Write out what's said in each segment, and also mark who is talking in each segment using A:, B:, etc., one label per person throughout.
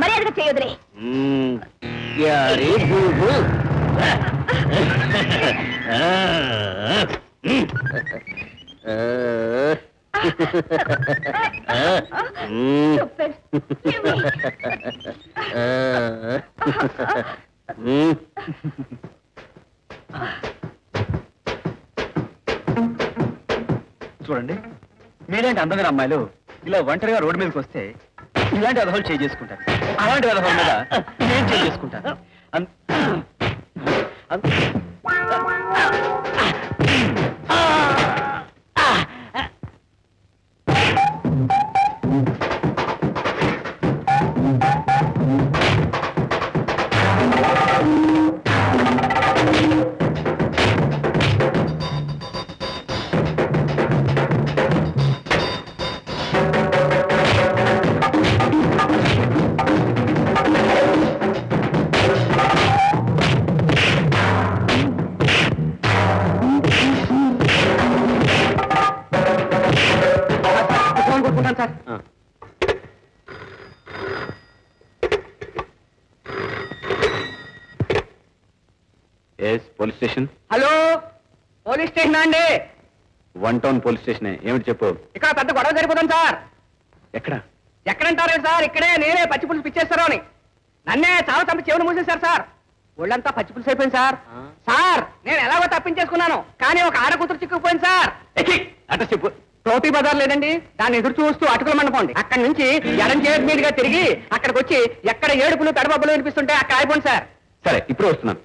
A: మర్యాదగా చేయొద్దులే.
B: చూడండి, మీలాంటి అందమైన అమ్మాయిలు ఇలా ఒంటరిగా రోడ్డు మీదకి వస్తే ఇలాంటి అదహోలు చేసుకుంటారు. అలాంటి అదహోల మీద నేను చేసుకుంటాను. Police station.
C: Hello, police station అండి?
B: 1 టౌన్ పోలీస్ స్టేషన్. ఏమిటి చెప్పు.
C: ఇక్కడ పెద్ద గొడవ జరిగిపోతాం సార్.
B: ఎక్కడ?
C: ఎక్కడంటారే సార్, ఇక్కడే. నేనే పచ్చి పులుసు పిచ్చేస్తారో అని నన్నే చాలా చంపి చెవులు మూసేశారు సార్. ఒళ్ళంతా పచ్చి పులుసు అయిపోయింది సార్. సార్, నేను ఎలాగో తప్పించేసుకున్నాను, కానీ ఒక ఆడ కూతురు చిక్కుకుపోయింది సార్.
B: అడ్రస్ చెప్పు.
C: రోటీ బజార్ లేదండి, దాన్ని ఎదురు చూస్తూ అటుకుల మండపండి. అక్కడి నుంచి ఎడం చేతి మీదుగా తిరిగి అక్కడికి వచ్చి ఎక్కడ ఏడుపులు పెడబబ్బులు వినిపిస్తుంటే అక్కడ అయిపోండి సార్.
B: సరే, ఇప్పుడు వస్తున్నాను.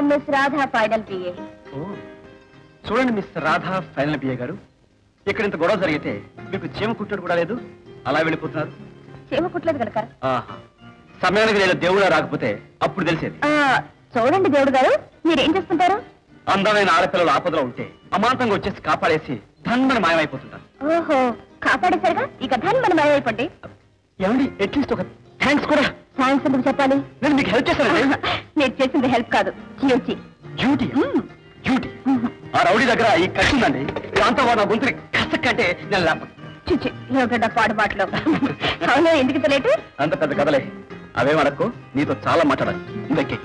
A: Miss Radha final PA.
B: చూడండి మిస్ రాధా ఫైనల్ పిఏ గారు, ఇక్కడ ఇంత గొడవ జరిగితే మీకు చీమ కుట్టడు కూడా లేదు, అలా వెళ్ళిపోతున్నారు.
A: చీమ కుట్టలేదు కనుక
B: సమయానికి నేను దేవుడా రాకపోతే అప్పుడు తెలిసేది.
A: చూడండి దేవుడు గారు, మీరేం చేస్తుంటారు?
B: అందమైన ఆడపిల్లలు ఆపదలో ఉంటే అమాంతంగా వచ్చేసి కాపాడేసి ధన్మని మాయమైపోతుంటారు.
A: ఓహో, కాపాడేసరిగా ఇక ధన్మని మాయమైపోండి.
B: ఏమండి, అట్లీస్ట్ ఒక థ్యాంక్స్ కూడా.
A: థ్యాంక్స్ ఎందుకు చెప్పాలి?
B: నేను మీకు హెల్ప్ చేశాను.
A: మీరు చేసింది హెల్ప్ కాదు, డ్యూటీ.
B: డ్యూటీ? డ్యూటీ? ఆ రౌడీ దగ్గర ఈ కసి ఉందండి, దాంతో నా గొంతుని కసక్కంటే నేను లేపను.
A: చిచ్చి, ఏమిటంటే పాడు మాటలు. అవును, ఎందుకు లేటు?
B: అంత పెద్ద కథలే అవేమనకు, నీతో చాలా మాట్లాడాలి. ఇందక్కి